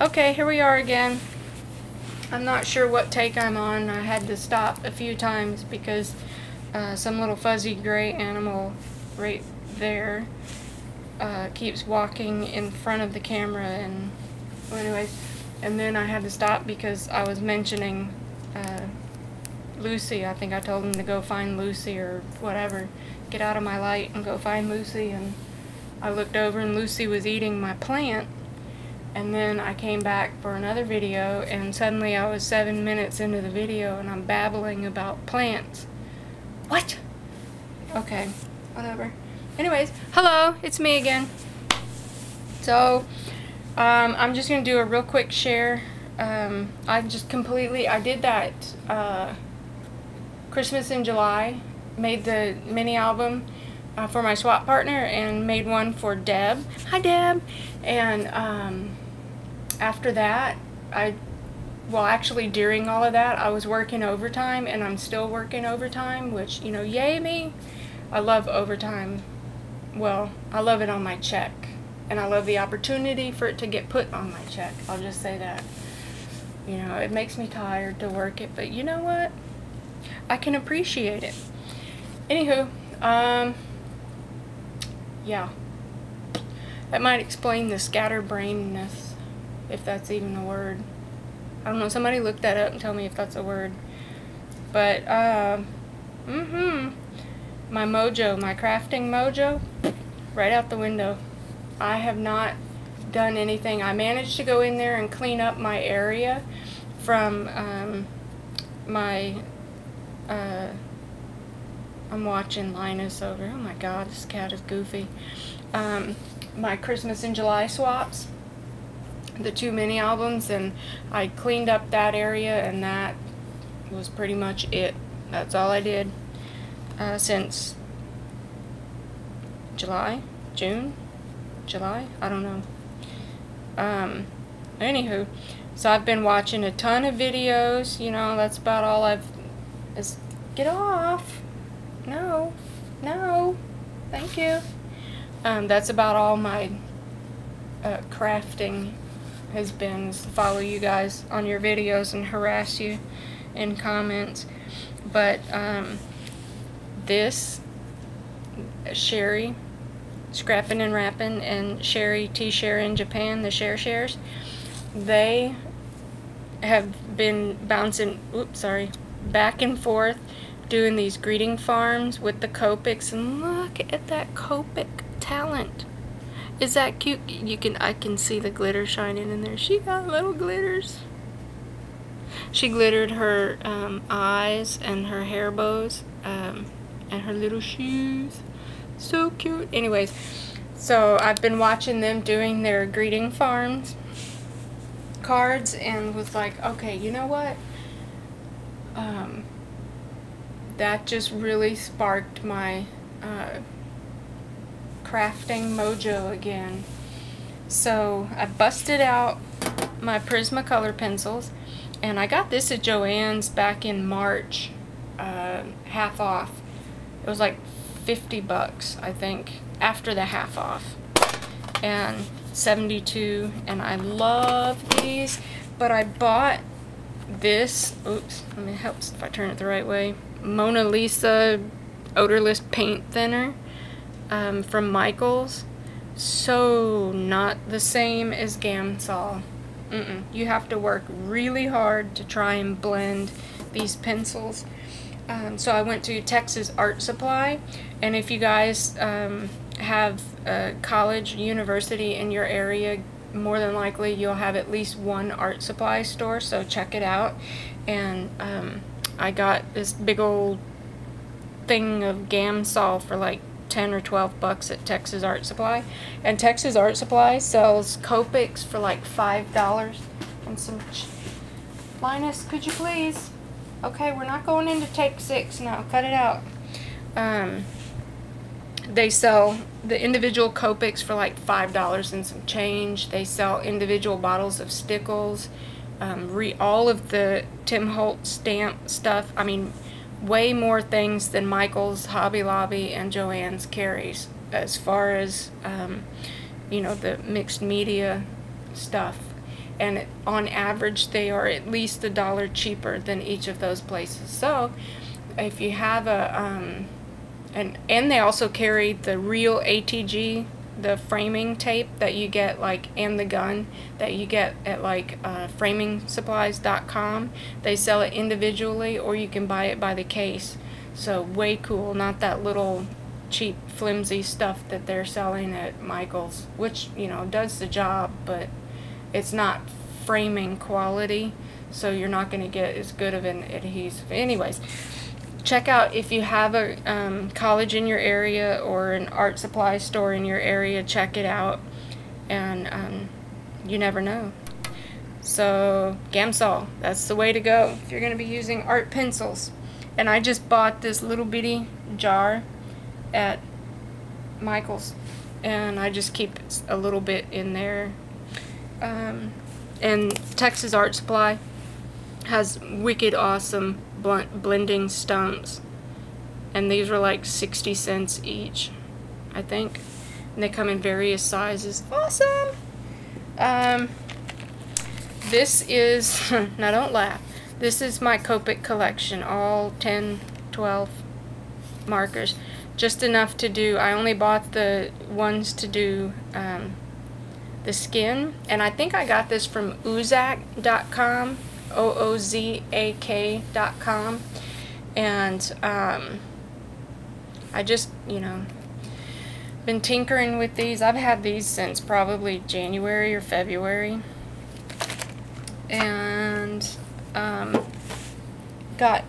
Okay, here we are again. I'm not sure what take I'm on. I had to stop a few times because some little fuzzy gray animal right there keeps walking in front of the camera, and well, anyways, and then I had to stop because I was mentioning Lucy. I think I told him to go find Lucy or whatever. Get out of my light and go find Lucy, and I looked over and Lucy was eating my plant. And then I came back for another video, and suddenly I was 7 minutes into the video and I'm babbling about plants. What? Okay, whatever. Anyways, hello, it's me again. So, I'm just going to do a real quick share. I did that Christmas in July, made the mini album for my swap partner, and made one for Deb. Hi, Deb. And after that, actually during all of that, I was working overtime, and I'm still working overtime, which, you know, yay me. I love overtime. Well, I love it on my check, and I love the opportunity for it to get put on my check. I'll just say that. You know, it makes me tired to work it, but you know what? I can appreciate it. Anywho, yeah. That might explain the scatterbrainness, if that's even a word. I don't know, somebody look that up and tell me if that's a word. But, my mojo, my crafting mojo, right out the window. I have not done anything. I managed to go in there and clean up my area from, I'm watching Linus over. Oh my god, this cat is goofy. My Christmas in July swaps, the 2 mini albums, and I cleaned up that area, and that was pretty much it. That's all I did since July, June, July, I don't know. Anywho, so I've been watching a ton of videos, you know, that's about all get off. No, thank you. That's about all my crafting has been, is to follow you guys on your videos and harass you in comments. But this Sherry Scrappin' and Rappin' and Sherry T-Share in Japan, the shares, they have been bouncing back and forth doing these greeting farms with the Copics, and look at that Copic talent. Is that cute? I can see the glitter shining in there. She got little glitters. She glittered her eyes and her hair bows and her little shoes. So cute. Anyways, so I've been watching them doing their greeting farms cards, and was like, okay, you know what? That just really sparked my crafting mojo again. So I busted out my Prisma color pencils, and I got this at Joann's back in March, half off. It was like 50 bucks, I think, after the half off, and 72, and I love these. But I bought this, oops, let me help if I turn it the right way, Mona Lisa odorless paint thinner from Michaels. So not the same as Gamsol. You have to work really hard to try and blend these pencils. So I went to Texas Art Supply, and if you guys have a college, university in your area, more than likely you'll have at least one art supply store, so check it out. And I got this big old thing of Gamsol for like 10 or 12 bucks at Texas Art Supply. And Texas Art Supply sells Copics for like $5 and some Linus, could you please? Okay, we're not going into take 6 now. Cut it out. They sell the individual Copics for like $5 and some change. They sell individual bottles of Stickles. All of the Tim Holtz stamp stuff. I mean, way more things than Michael's, Hobby Lobby, and Joann's carries as far as, you know, the mixed media stuff. and on average they are at least $1 cheaper than each of those places. So if you have a and they also carry the real ATG, the framing tape that you get, like, and the gun that you get at like framingsupplies.com. They sell it individually, or you can buy it by the case. So way cool, not that little cheap flimsy stuff that they're selling at Michael's, which, you know, does the job, but it's not framing quality, so you're not going to get as good of an adhesive. Anyways, check out, if you have a college in your area or an art supply store in your area, check it out, and you never know. So Gamsol, that's the way to go if you're going to be using art pencils. And I just bought this little bitty jar at Michael's, and I just keep a little bit in there. And Texas Art Supply has wicked awesome blending stumps, and these were like 60 cents each, I think, and they come in various sizes. Awesome. This is now don't laugh, this is my Copic collection, all 10, 12 markers, just enough to do. I only bought the ones to do the skin, and I think I got this from oozak.com, oozak.com, and I just, you know, been tinkering with these. I've had these since probably January or February, and got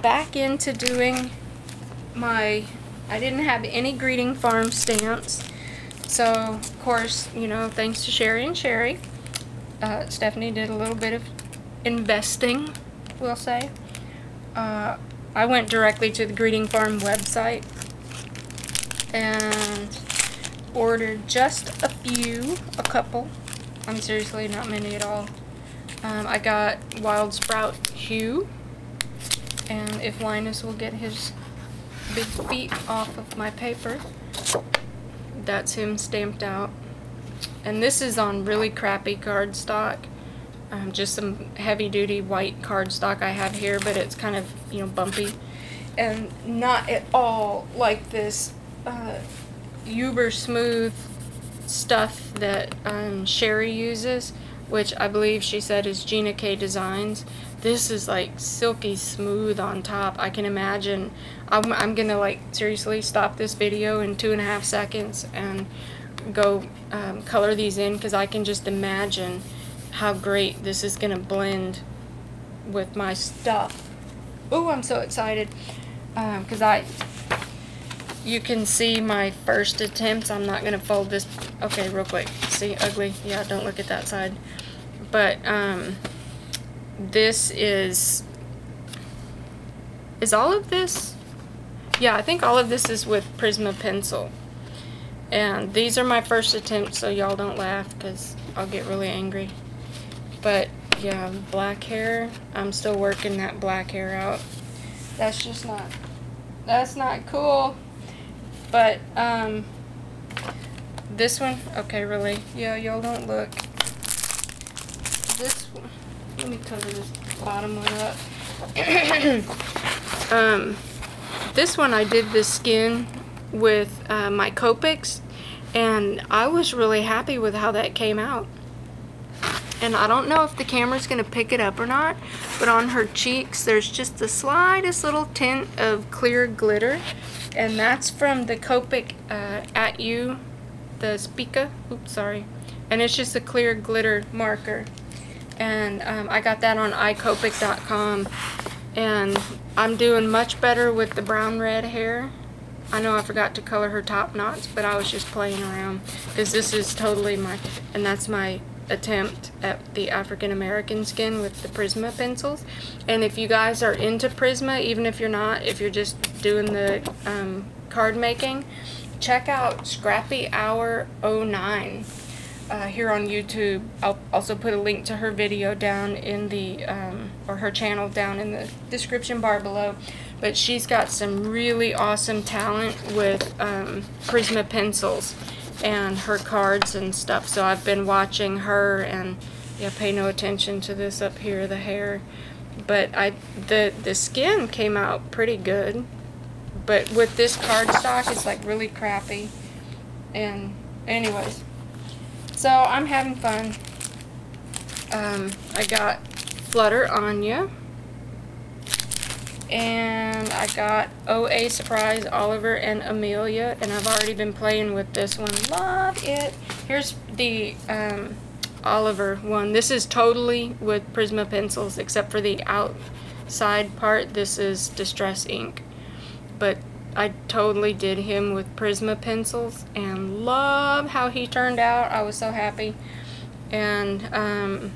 back into doing my, I didn't have any greeting farm stamps, so of course, you know, thanks to Sherry and Sherry, Stephanie did a little bit of investing, we'll say. I went directly to the greeting farm website and ordered just a couple. I'm seriously not many at all. I got Wild Sprout Hue, and if Linus will get his big feet off of my paper, that's him stamped out. And this is on really crappy cardstock, just some heavy-duty white cardstock I have here, but it's kind of, you know, bumpy, and not at all like this uber smooth stuff that Sherry uses, which I believe she said is Gina K Designs. This is like silky smooth on top. I can imagine, I'm gonna like seriously stop this video in 2.5 seconds and go color these in, because I can just imagine how great this is gonna blend with my stuff. Oh, I'm so excited, because you can see my first attempts. I'm not gonna fold this, okay, real quick. See, ugly, yeah, don't look at that side. But this is all of this? Yeah, I think all of this is with Prisma pencil. And these are my first attempts, so y'all don't laugh, because I'll get really angry. But yeah, black hair, I'm still working that black hair out. That's just not, that's not cool. But this one, okay, really, yeah, y'all don't look. This one, let me cover this bottom one up. This one I did the skin with my Copics, and I was really happy with how that came out. And I don't know if the camera's gonna pick it up or not, but on her cheeks there's just the slightest little tint of clear glitter, and that's from the Copic At You, the Spica, oops, sorry, and it's just a clear glitter marker. And I got that on iCopic.com, and I'm doing much better with the brown red hair. I know I forgot to color her top knots, but I was just playing around, because this is totally my, and that's my attempt at the African American skin with the Prisma pencils. And if you guys are into Prisma, even if you're not, if you're just doing the card making, check out Scrappy Hour 09 here on YouTube. I'll also put a link to her video down in the or her channel down in the description bar below. But she's got some really awesome talent with Prisma pencils and her cards and stuff. So I've been watching her, and Yeah, pay no attention to this up here, the hair. But the skin came out pretty good. But with this cardstock, it's like really crappy. And anyways, so I'm having fun. I got Flutter Anya. And I got OA Surprise Oliver and Amelia, and I've already been playing with this one. Love it. Here's the Oliver one. This is totally with Prisma pencils, except for the outside part. This is Distress ink, but I totally did him with Prisma pencils, and love how he turned out. I was so happy. And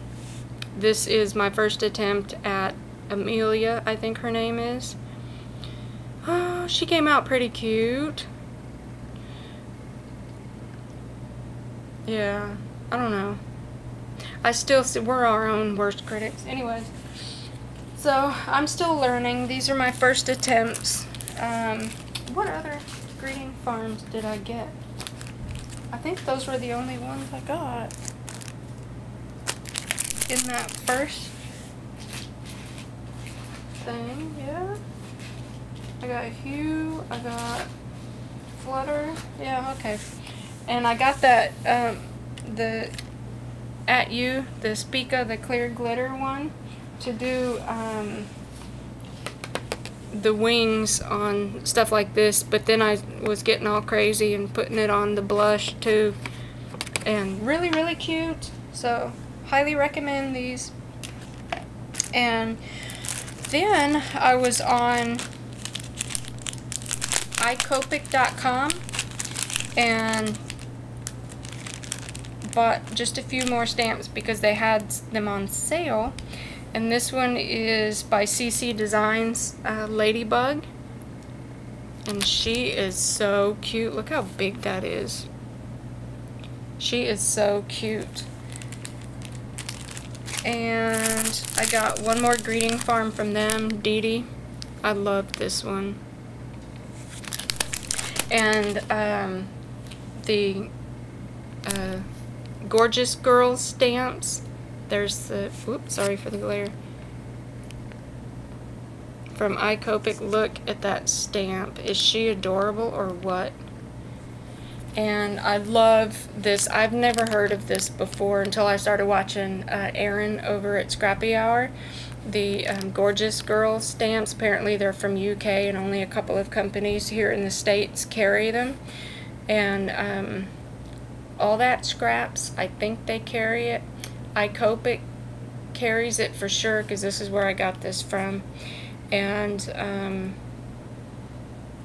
this is my first attempt at Amelia, I think her name is. Oh, she came out pretty cute. Yeah, I don't know. We're our own worst critics. Anyways, so I'm still learning. These are my first attempts. What other greeting farms did I get? I think those were the only ones I got in that first thing. Yeah, I got Hue, I got Flutter. Yeah, okay. And I got that the At You, the Spica, the clear glitter one, to do the wings on stuff like this. But then I was getting all crazy and putting it on the blush too, and really, really cute. So highly recommend these. And then I was on iCopic.com and bought just a few more stamps because they had them on sale. And this one is by CC Designs, Ladybug. And she is so cute. Look how big that is. She is so cute. And I got one more greeting farm from them, Dee Dee. I love this one. And the Gorgeous Girls stamps. There's the, whoops, sorry for the glare. From iCopic, look at that stamp. Is she adorable or what? And I love this. I've never heard of this before until I started watching Erin over at Scrappy Hour. The Gorgeous Girls stamps, apparently they're from UK and only a couple of companies here in the States carry them. And All That Scraps, I think they carry it. iCopic carries it for sure because this is where I got this from. And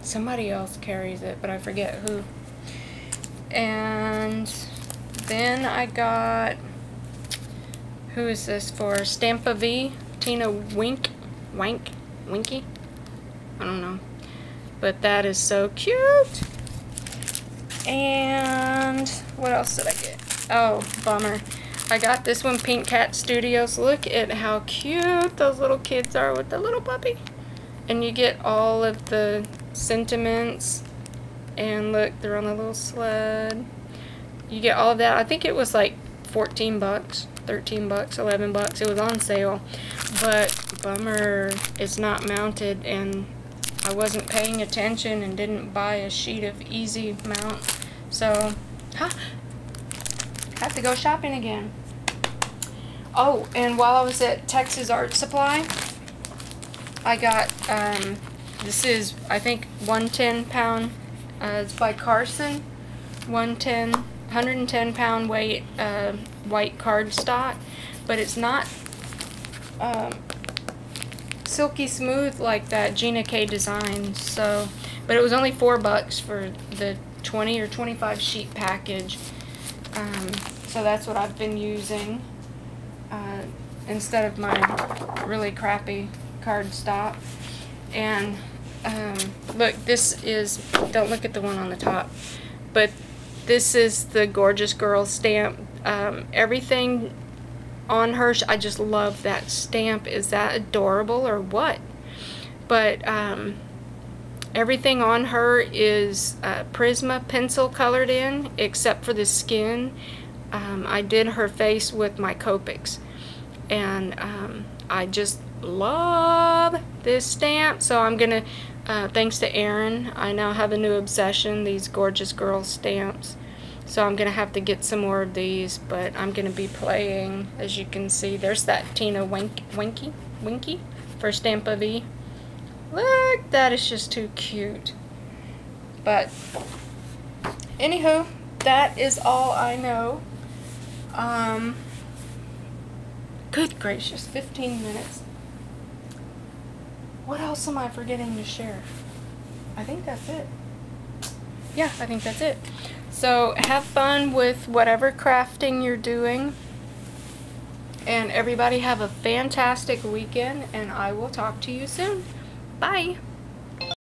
somebody else carries it, but I forget who. And then I got, who is this for? Stampa V, Tina Winky? I don't know. But that is so cute. And what else did I get? Oh, bummer. I got this one, Pink Cat Studios. Look at how cute those little kids are with the little puppy. And you get all of the sentiments. And look, they're on a little sled. You get all of that. I think it was like 14 bucks, 13 bucks, 11 bucks. It was on sale. But bummer, it's not mounted, and I wasn't paying attention and didn't buy a sheet of easy mount. So, have to go shopping again. Oh, and while I was at Texas Art Supply, I got, this is, I think, 110 pound. It's by Carson, 110 pound weight white cardstock, but it's not silky smooth like that Gina K design. So, but it was only $4 for the 20 or 25 sheet package. So that's what I've been using instead of my really crappy cardstock. And look, this is, don't look at the one on the top, but this is the Gorgeous Girl stamp. Everything on her, I just love that stamp. Is that adorable or what? But everything on her is Prisma pencil colored in, except for the skin. I did her face with my Copics, and I just love this stamp. So I'm gonna, thanks to Erin, I now have a new obsession, these Gorgeous Girls stamps. So I'm gonna have to get some more of these, but I'm gonna be playing, as you can see, there's that Tina Winky for Stampa V. Look, that is just too cute. But anywho, that is all I know. Good gracious, 15 minutes. What else am I forgetting to share? I think that's it. Yeah, I think that's it. So have fun with whatever crafting you're doing. And everybody have a fantastic weekend, and I will talk to you soon. Bye.